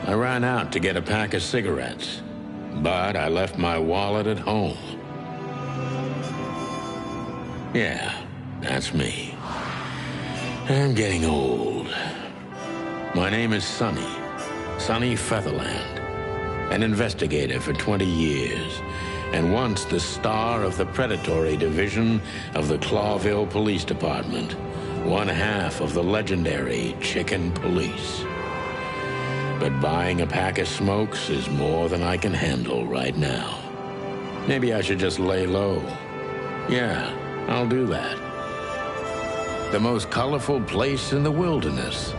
I ran out to get a pack of cigarettes, but I left my wallet at home. Yeah, that's me. I'm getting old. My name is Sonny Featherland, an investigator for 20 years, and once the star of the predatory division of the Clawville Police Department, one half of the legendary Chicken Police. But buying a pack of smokes is more than I can handle right now. Maybe I should just lay low. Yeah, I'll do that. The most colorful place in the wilderness.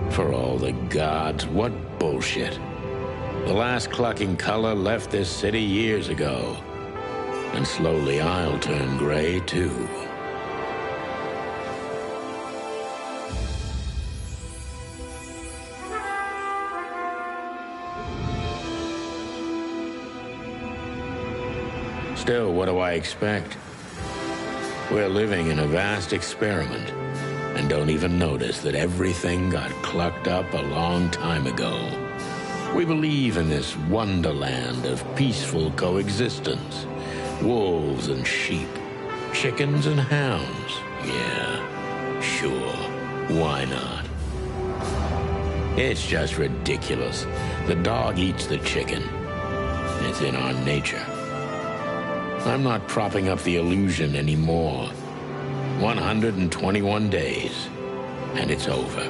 For all the gods, what bullshit. The last clucking color left this city years ago. And slowly I'll turn gray too. Still, what do I expect? We're living in a vast experiment, and don't even notice that everything got clucked up a long time ago. We believe in this wonderland of peaceful coexistence. Wolves and sheep, chickens and hounds. Yeah, sure, why not? It's just ridiculous. The dog eats the chicken. It's in our nature. I'm not propping up the illusion anymore. 121 days, and it's over.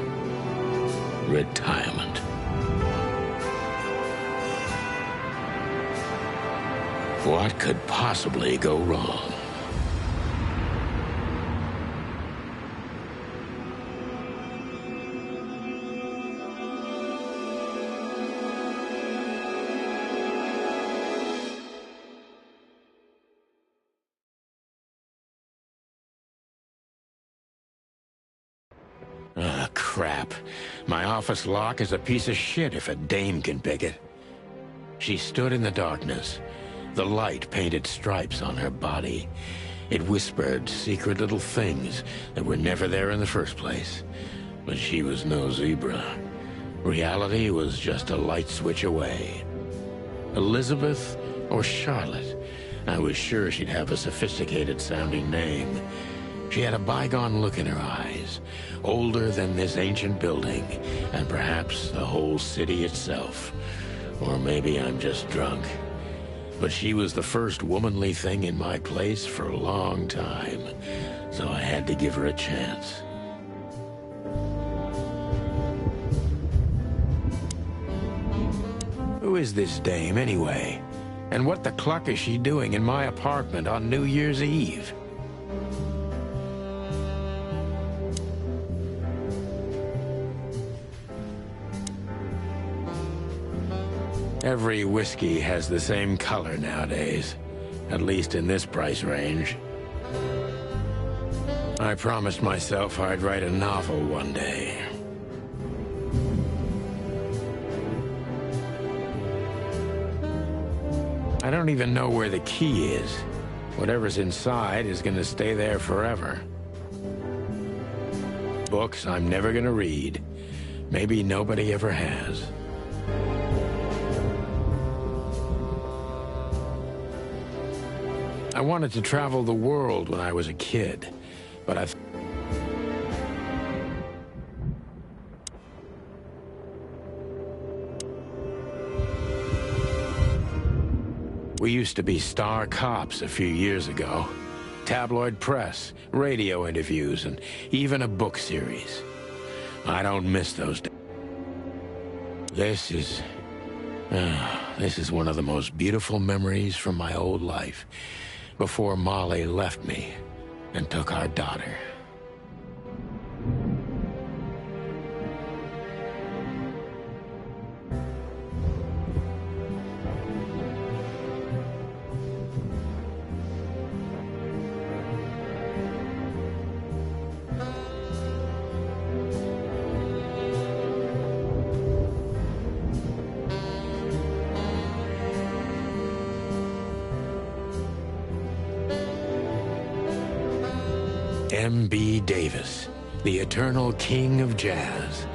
Retirement. What could possibly go wrong? Ah, crap. My office lock is a piece of shit if a dame can pick it. She stood in the darkness. The light painted stripes on her body. It whispered secret little things that were never there in the first place. But she was no zebra. Reality was just a light switch away. Elizabeth or Charlotte? I was sure she'd have a sophisticated-sounding name. She had a bygone look in her eyes, older than this ancient building, and perhaps the whole city itself. Or maybe I'm just drunk. But she was the first womanly thing in my place for a long time, so I had to give her a chance. Who is this dame, anyway? And what the cluck is she doing in my apartment on New Year's Eve? Every whiskey has the same color nowadays, at least in this price range. I promised myself I'd write a novel one day. I don't even know where the key is. Whatever's inside is gonna stay there forever. Books I'm never gonna read. Maybe nobody ever has. I wanted to travel the world when I was a kid, but we used to be star cops a few years ago. Tabloid press, radio interviews, and even a book series. I don't miss those days. This is one of the most beautiful memories from my old life. Before Molly left me and took our daughter. M.B. Davis, the eternal king of jazz.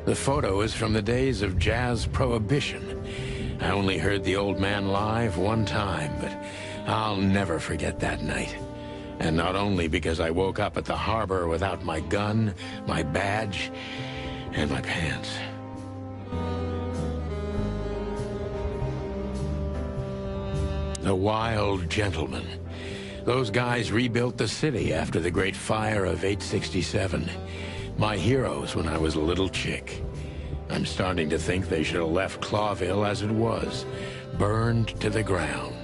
The photo is from the days of jazz prohibition. I only heard the old man live one time, but I'll never forget that night. And not only because I woke up at the harbor without my gun, my badge, and my pants. The Wild Gentlemen. Those guys rebuilt the city after the Great Fire of 867. My heroes when I was a little chick. I'm starting to think they should have left Clawville as it was, burned to the ground.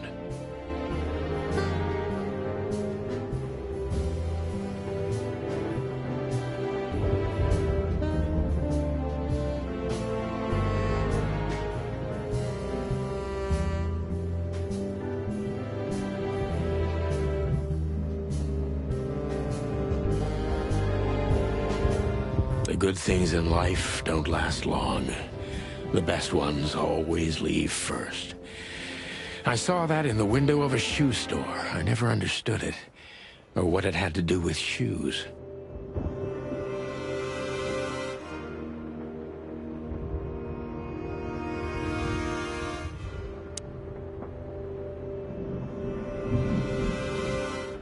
The good things in life don't last long. The best ones always leave first. I saw that in the window of a shoe store. I never understood it, or what it had to do with shoes.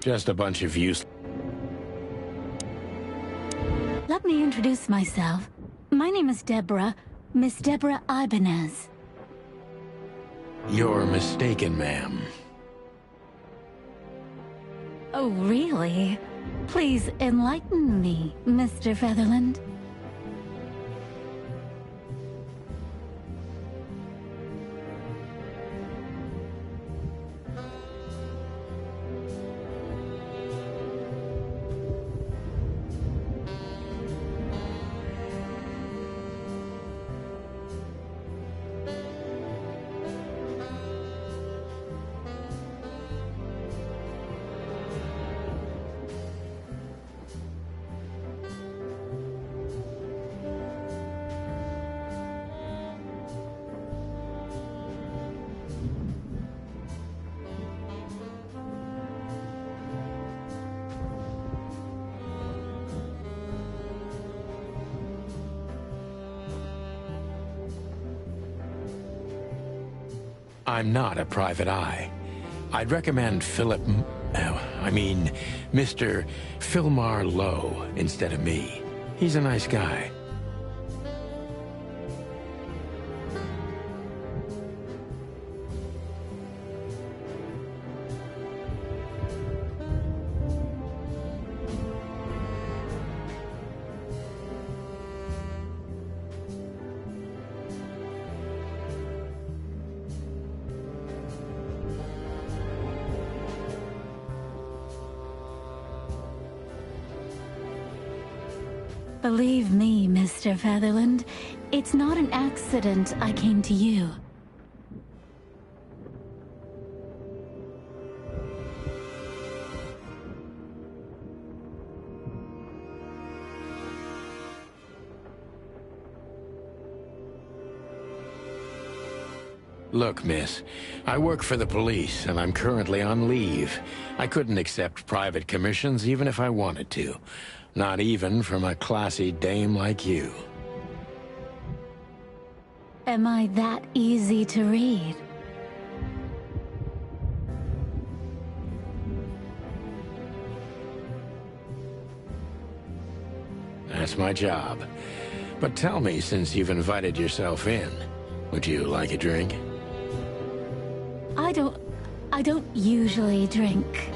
Just a bunch of useless... Let me introduce myself. My name is Deborah, Miss Deborah Ibanez. You're mistaken, ma'am. Oh, really? Please enlighten me, Mr. Featherland. I'm not a private eye. I'd recommend Mr. Philmar Lowe instead of me. He's a nice guy. Believe me, Mr. Featherland, it's not an accident I came to you. Look, miss, I work for the police, and I'm currently on leave. I couldn't accept private commissions even if I wanted to. Not even from a classy dame like you. Am I that easy to read? That's my job. But tell me, since you've invited yourself in, would you like a drink? I don't usually drink.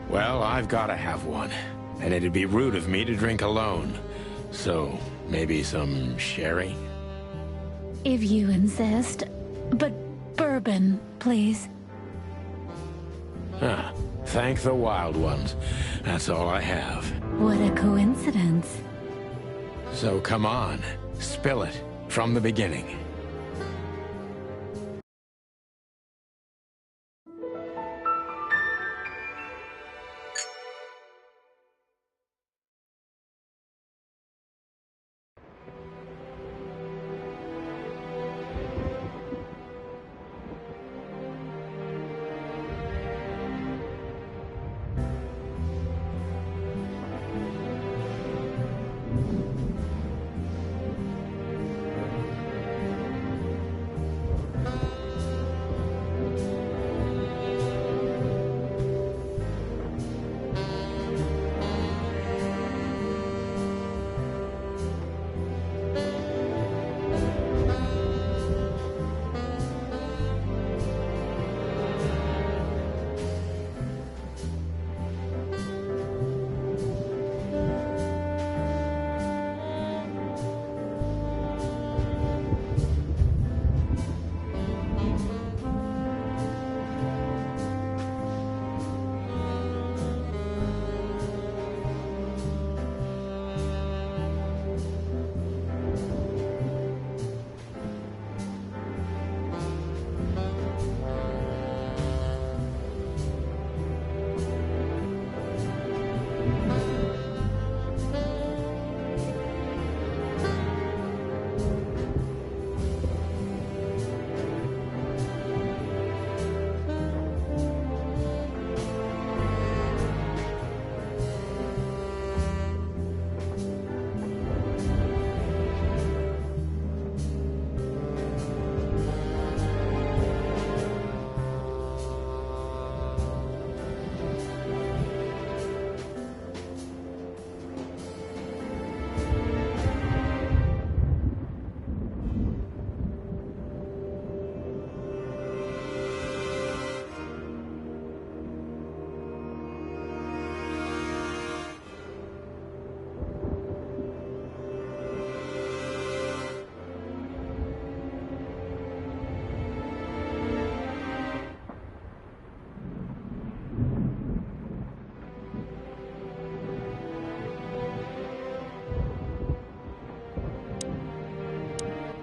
Well, I've got to have one. And it'd be rude of me to drink alone. So, maybe some sherry? If you insist. But bourbon, please. Ah, thank the wild ones. That's all I have. What a coincidence. So come on, spill it from the beginning.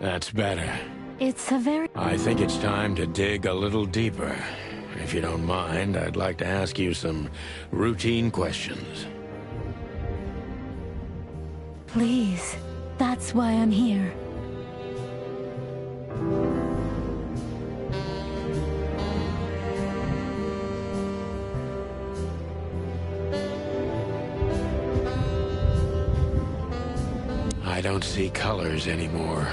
That's better. It's a very... I think it's time to dig a little deeper. If you don't mind, I'd like to ask you some routine questions. Please. That's why I'm here. I don't see colors anymore.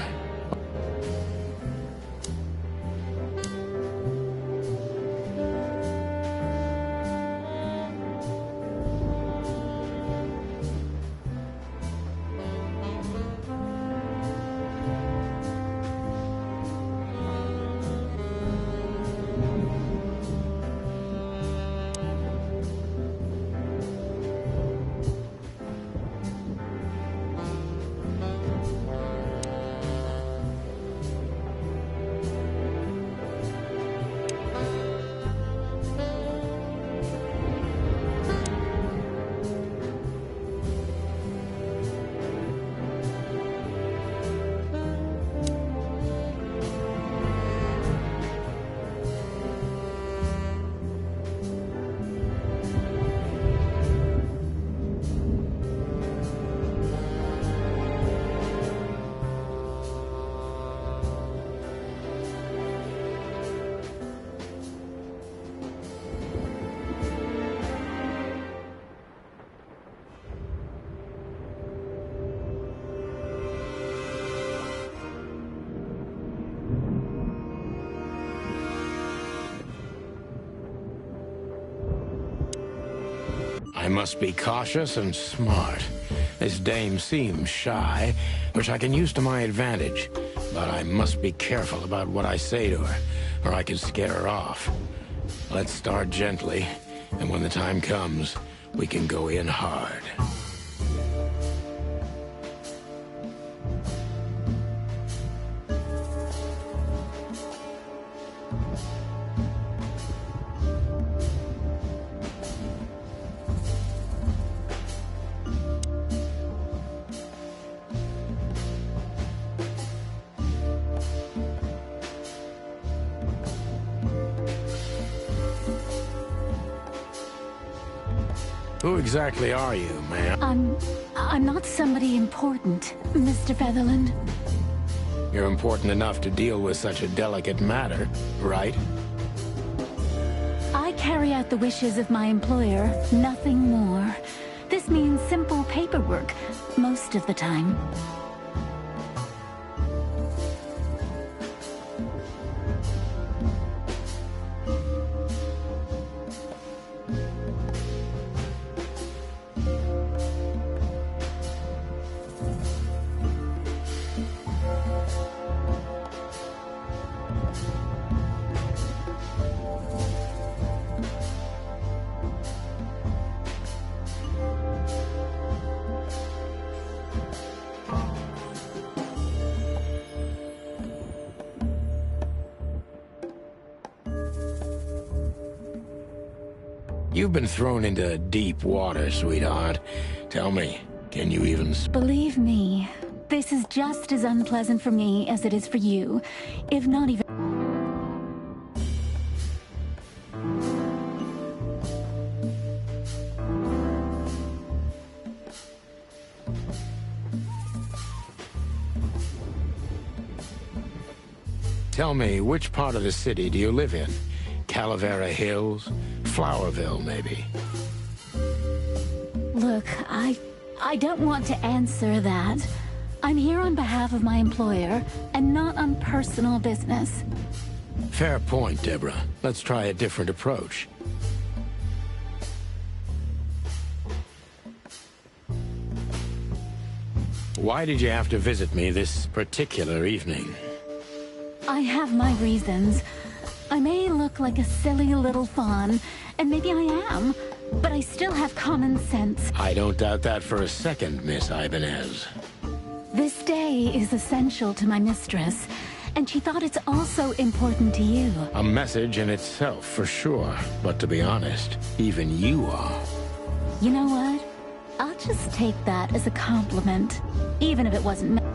I must be cautious and smart. This dame seems shy, which I can use to my advantage. But I must be careful about what I say to her, or I can scare her off. Let's start gently, and when the time comes, we can go in hard. Who exactly are you, ma'am? I'm not somebody important, Mr. Featherland. You're important enough to deal with such a delicate matter, right? I carry out the wishes of my employer, nothing more. This means simple paperwork, most of the time. You've been thrown into deep water, sweetheart. Tell me, can you even... Believe me, this is just as unpleasant for me as it is for you, if not even... Tell me, which part of the city do you live in? Calavera Hills? Flowerville, maybe? Look, I don't want to answer that. I'm here on behalf of my employer, and not on personal business. Fair point, Deborah. Let's try a different approach. Why did you have to visit me this particular evening? I have my reasons. I may look like a silly little fawn, and maybe I am, but I still have common sense. I don't doubt that for a second, Miss Ibanez. This day is essential to my mistress, and she thought it's also important to you. A message in itself, for sure. But to be honest, even you are. You know what? I'll just take that as a compliment, even if it wasn't meant.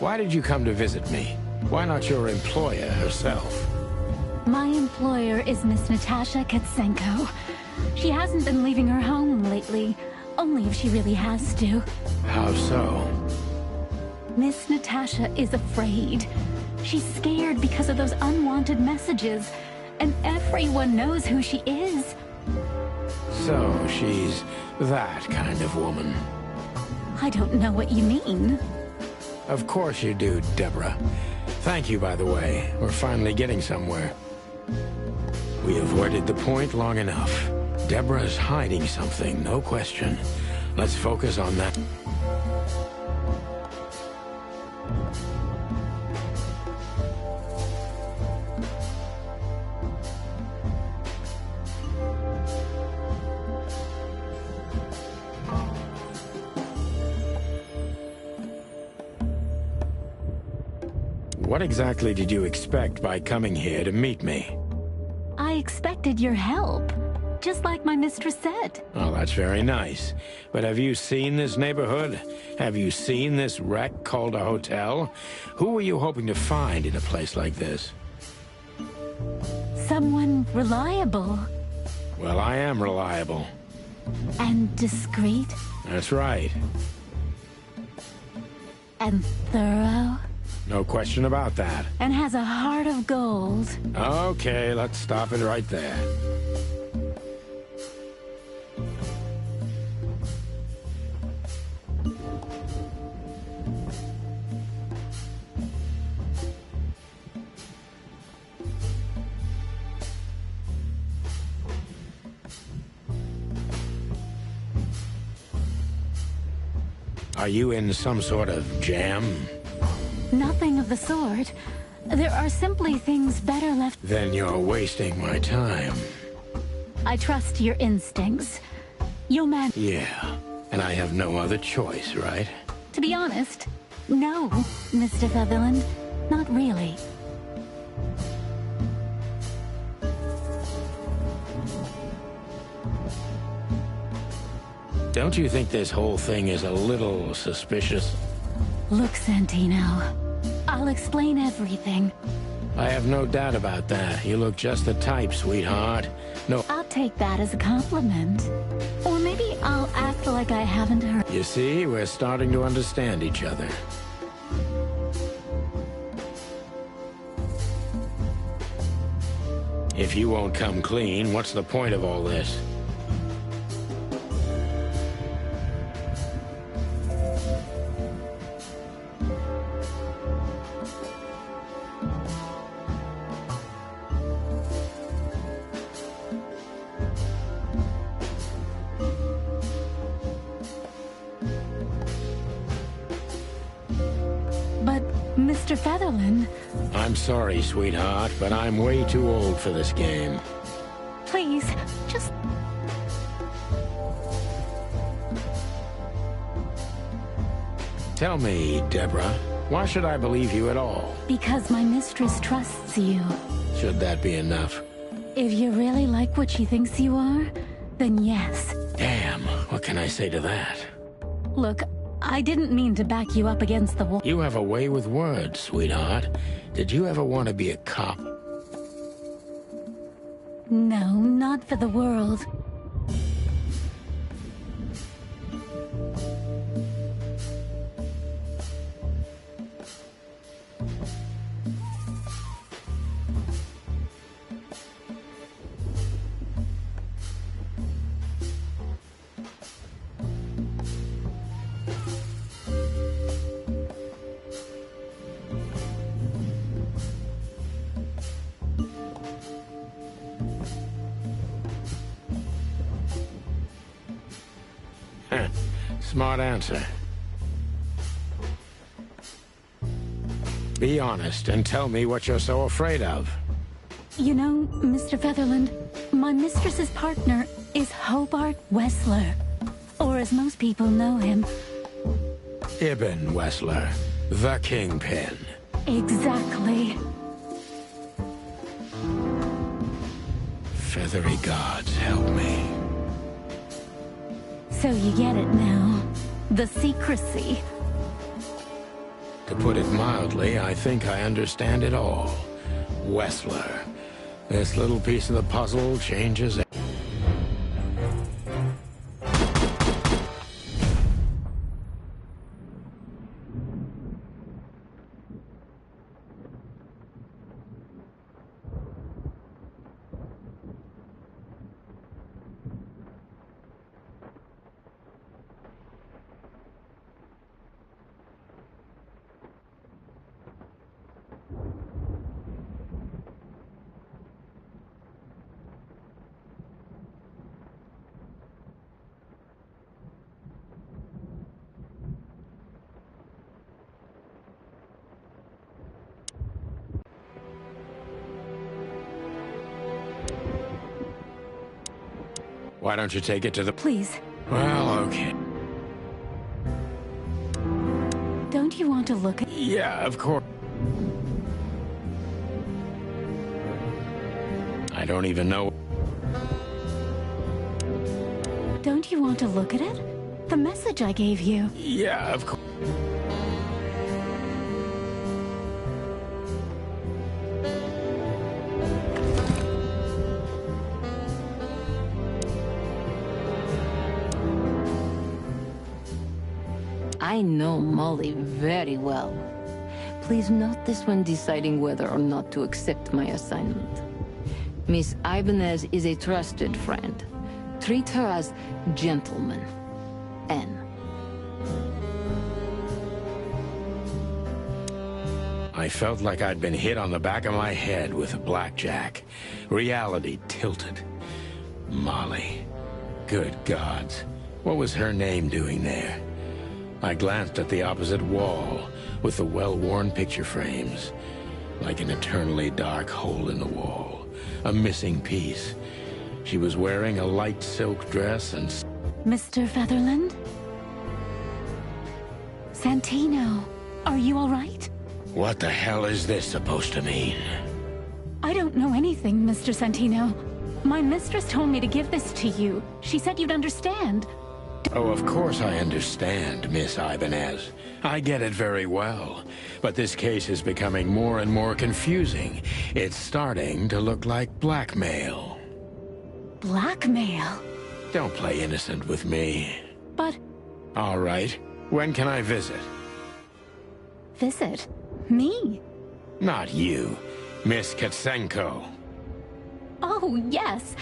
Why did you come to visit me? Why not your employer herself? My employer is Miss Natasha Katsenko. She hasn't been leaving her home lately, only if she really has to. How so? Miss Natasha is afraid. She's scared because of those unwanted messages, and everyone knows who she is. So, she's that kind of woman. I don't know what you mean. Of course you do, Deborah. Thank you, by the way. We're finally getting somewhere. We avoided the point long enough. Deborah's hiding something, no question. Let's focus on that. What exactly did you expect by coming here to meet me? I expected your help, just like my mistress said. Oh, that's very nice. But have you seen this neighborhood? Have you seen this wreck called a hotel? Who were you hoping to find in a place like this? Someone reliable. Well, I am reliable. And discreet. That's right. And thorough. No question about that. And has a heart of gold. Okay, let's stop it right there. Are you in some sort of jam? Nothing of the sort. There are simply things better left. Then you're wasting my time. I trust your instincts. You'll manage. Yeah, and I have no other choice, right? To be honest, no, Mr. Sutherland. Not really. Don't you think this whole thing is a little suspicious? Look, Santino, I'll explain everything. I have no doubt about that. You look just the type, sweetheart. No. I'll take that as a compliment. Or maybe I'll act like I haven't heard. You see, we're starting to understand each other. If you won't come clean, what's the point of all this? Mr. Featherland. I'm sorry, sweetheart, but I'm way too old for this game. Please, just... Tell me, Deborah, why should I believe you at all? Because my mistress trusts you. Should that be enough? If you really like what she thinks you are, then yes. Damn, what can I say to that? Look, I didn't mean to back you up against the wall. You have a way with words, sweetheart. Did you ever want to be a cop? No, not for the world. Smart answer. Be honest and tell me what you're so afraid of. You know, Mr. Featherland, my mistress's partner is Hobart Wessler. Or as most people know him... Ibn Wessler, the Kingpin. Exactly. Feathery gods, help me. So you get it now. The secrecy. To put it mildly, I think I understand it all. Wessler. This little piece of the puzzle changes everything. Why don't you take it to the... Please, Well, okay. don't you want to look at... Yeah, of course. I don't even know... Don't you want to look at it? The message I gave you. Yeah, of course. I know Molly very well. Please note this when deciding whether or not to accept my assignment. Miss Ibanez is a trusted friend. Treat her as gentleman. N. I felt like I'd been hit on the back of my head with a blackjack. Reality tilted. Molly. Good gods. What was her name doing there? I glanced at the opposite wall, with the well-worn picture frames. Like an eternally dark hole in the wall. A missing piece. She was wearing a light silk dress and... Mr. Featherland? Santino, are you all right? What the hell is this supposed to mean? I don't know anything, Mr. Santino. My mistress told me to give this to you. She said you'd understand. Oh, of course I understand, Miss Ibanez. I get it very well. But this case is becoming more and more confusing. It's starting to look like blackmail. Blackmail? Don't play innocent with me. But... All right. When can I visit? Visit? Me? Not you. Miss Katsenko. Oh, yes.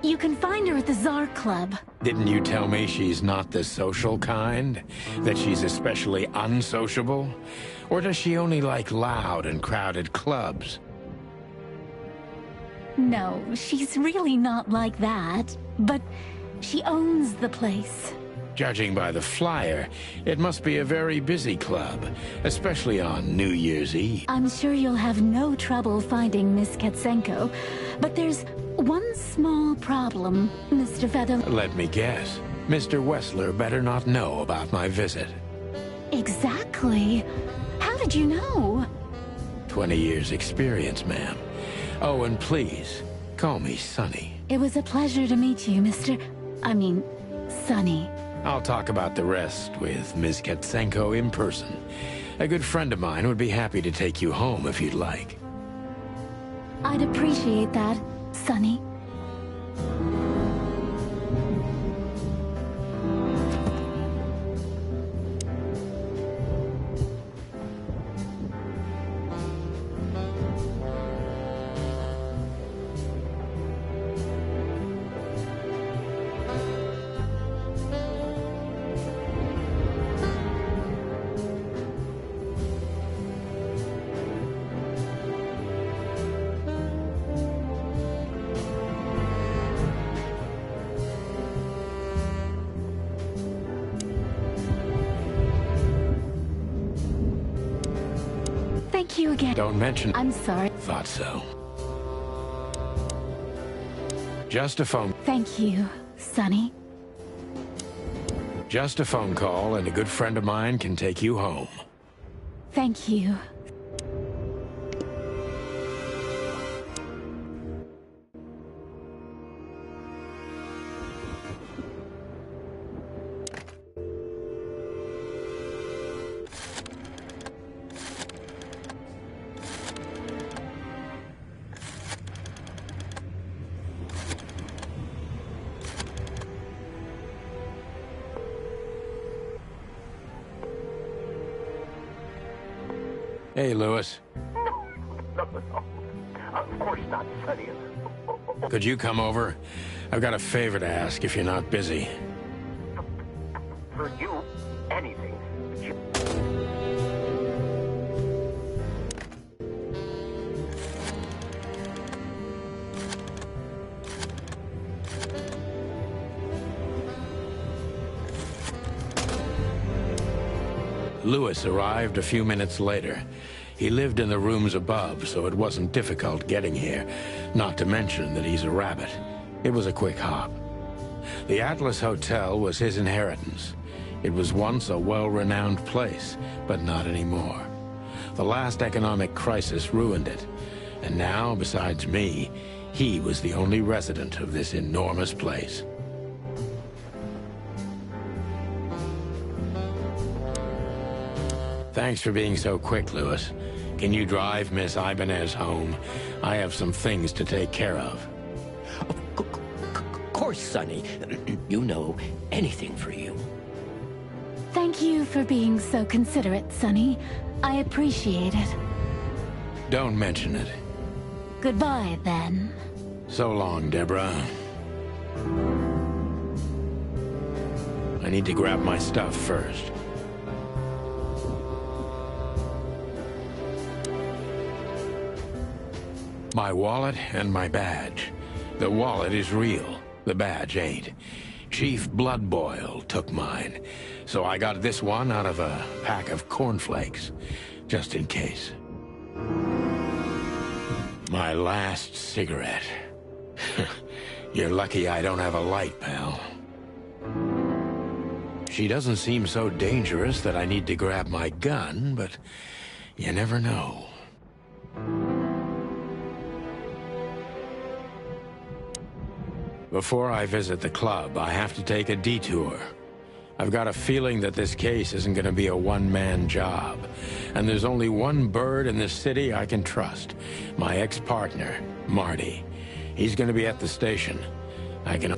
You can find her at the Tsar Club. Didn't you tell me she's not the social kind? That she's especially unsociable? Or does she only like loud and crowded clubs? No, she's really not like that. But she owns the place. Judging by the flyer, it must be a very busy club, especially on New Year's Eve. I'm sure you'll have no trouble finding Miss Katsenko. But there's one small problem, Mr. Featherland. Let me guess. Mr. Wessler better not know about my visit. Exactly. How did you know? 20 years experience, ma'am. Oh, and please, call me Sonny. It was a pleasure to meet you, Sonny. I'll talk about the rest with Ms. Katsenko in person. A good friend of mine would be happy to take you home if you'd like. I'd appreciate that, Sonny. Thank you again. Don't mention... I'm sorry. Thought so. Just a phone... Thank you, Sonny. Just a phone call, and a good friend of mine can take you home. Thank you. Hey, Lewis. No. Of course not, Sonny. Could you come over? I've got a favor to ask if you're not busy. For you, anything. Lewis arrived a few minutes later. He lived in the rooms above, so it wasn't difficult getting here, not to mention that he's a rabbit. It was a quick hop. The Atlas Hotel was his inheritance. It was once a well-renowned place, but not anymore. The last economic crisis ruined it, and now, besides me, he was the only resident of this enormous place. Thanks for being so quick, Lewis. Can you drive Miss Ibanez home? I have some things to take care of. Of course, Sonny. You know, anything for you. Thank you for being so considerate, Sonny. I appreciate it. Don't mention it. Goodbye, then. So long, Deborah. I need to grab my stuff first. My wallet and my badge. The wallet is real. The badge ain't. Chief Bloodboil took mine, so I got this one out of a pack of cornflakes, just in case. My last cigarette. You're lucky I don't have a light, pal. She doesn't seem so dangerous that I need to grab my gun, but you never know. Before I visit the club, I have to take a detour. I've got a feeling that this case isn't going to be a one-man job. And there's only one bird in this city I can trust. My ex-partner, Marty. He's going to be at the station. I can...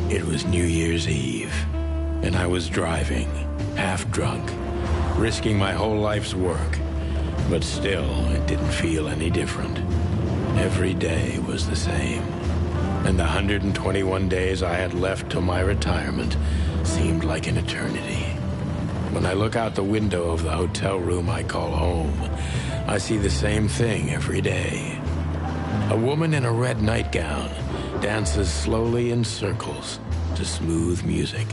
It was New Year's Eve, and I was driving, half drunk, risking my whole life's work. But still, it didn't feel any different. Every day was the same. And the 121 days I had left till my retirement seemed like an eternity. When I look out the window of the hotel room I call home, I see the same thing every day. A woman in a red nightgown dances slowly in circles to smooth music.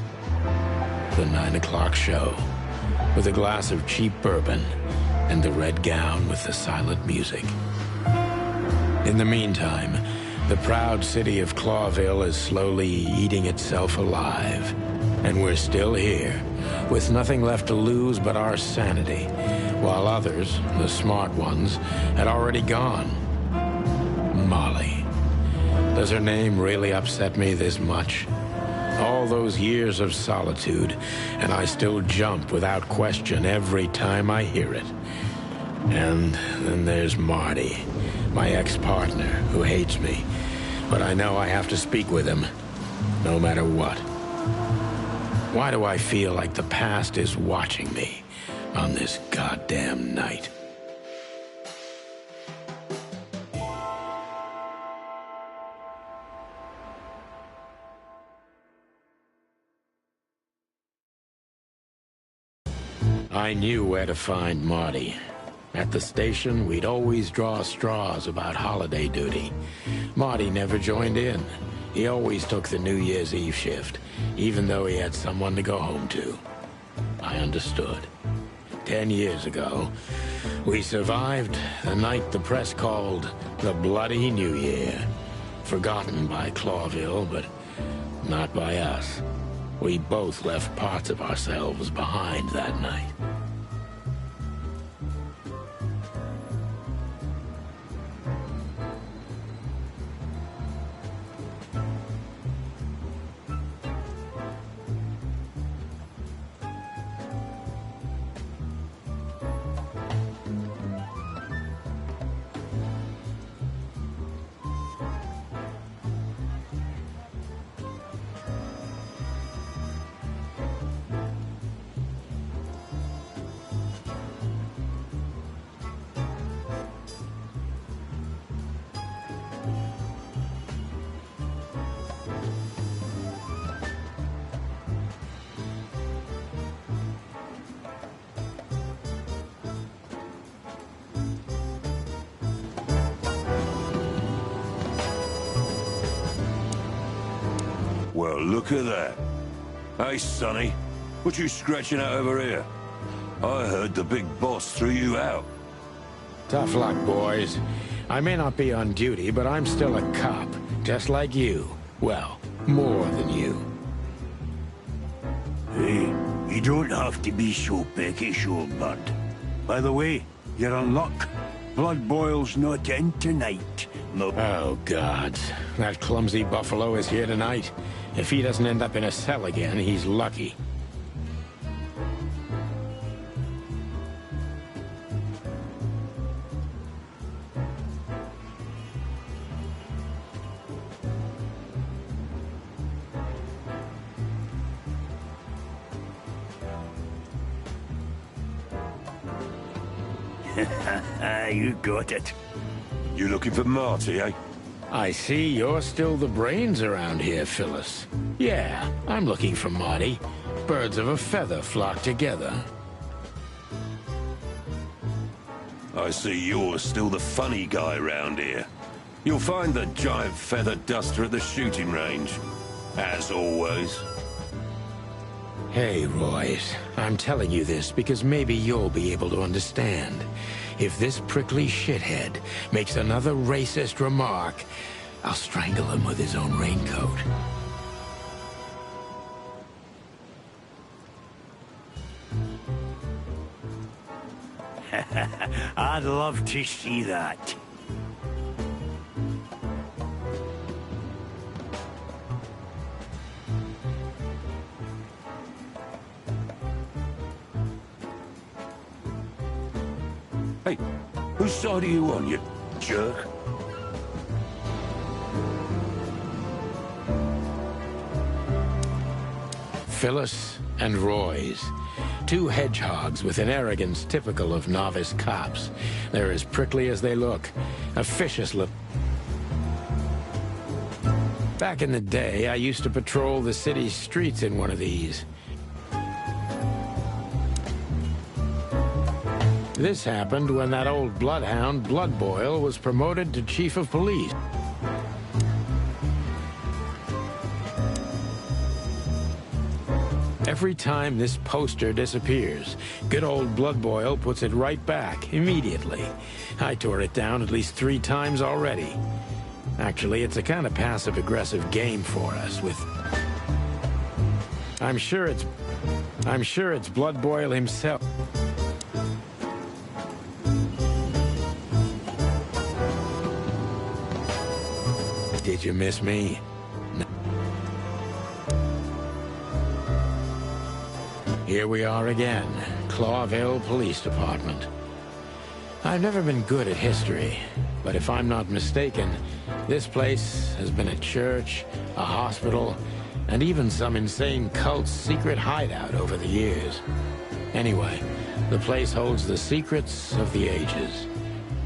The 9 o'clock show, with a glass of cheap bourbon and the red gown with the silent music. In the meantime, the proud city of Clawville is slowly eating itself alive. And we're still here, with nothing left to lose but our sanity, while others, the smart ones, had already gone. Molly. Does her name really upset me this much? All those years of solitude, and I still jump without question every time I hear it. And then there's Marty, my ex-partner, who hates me. But I know I have to speak with him, no matter what. Why do I feel like the past is watching me on this goddamn night? I knew where to find Marty. At the station, we'd always draw straws about holiday duty. Marty never joined in. He always took the New Year's Eve shift, even though he had someone to go home to. I understood. 10 years ago, we survived the night the press called the Bloody New Year. Forgotten by Clawville, but not by us. We both left parts of ourselves behind that night. Well, look at that. Hey, Sonny, what you scratching out over here? I heard the big boss threw you out. Tough luck, boys. I may not be on duty, but I'm still a cop, just like you. Well, more than you. Hey, you don't have to be so peckish, old bud. By the way, you're in luck. Blood Boil's not in tonight. No. Oh, gods. That clumsy buffalo is here tonight. If he doesn't end up in a cell again, he's lucky. You got it. You looking for Marty, eh? I see you're still the brains around here, Phyllis. Yeah, I'm looking for Marty. Birds of a feather flock together. I see you're still the funny guy round here. You'll find the giant feather duster at the shooting range. As always. Hey, Royce. I'm telling you this because maybe you'll be able to understand. If this prickly shithead makes another racist remark, I'll strangle him with his own raincoat. I'd love to see that. Hey, whose side are you on, you jerk? Phyllis and Royce. Two hedgehogs with an arrogance typical of novice cops. They're as prickly as they look. Officious look. Back in the day, I used to patrol the city's streets in one of these. This happened when that old bloodhound, Blood Boil, was promoted to chief of police. Every time this poster disappears, good old Blood Boil puts it right back, immediately. I tore it down at least 3 times already. Actually, it's a kind of passive-aggressive game for us, with... I'm sure it's Blood Boil himself. Did you miss me? No. Here we are again, Clawville Police Department. I've never been good at history, but if I'm not mistaken, this place has been a church, a hospital, and even some insane cult's secret hideout over the years. Anyway, the place holds the secrets of the ages,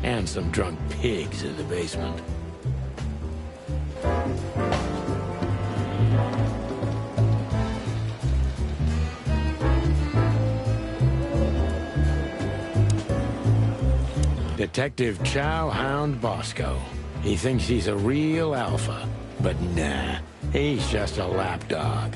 and some drunk pigs in the basement. Detective Chow Hound Bosco. He thinks he's a real alpha, but nah, he's just a lapdog.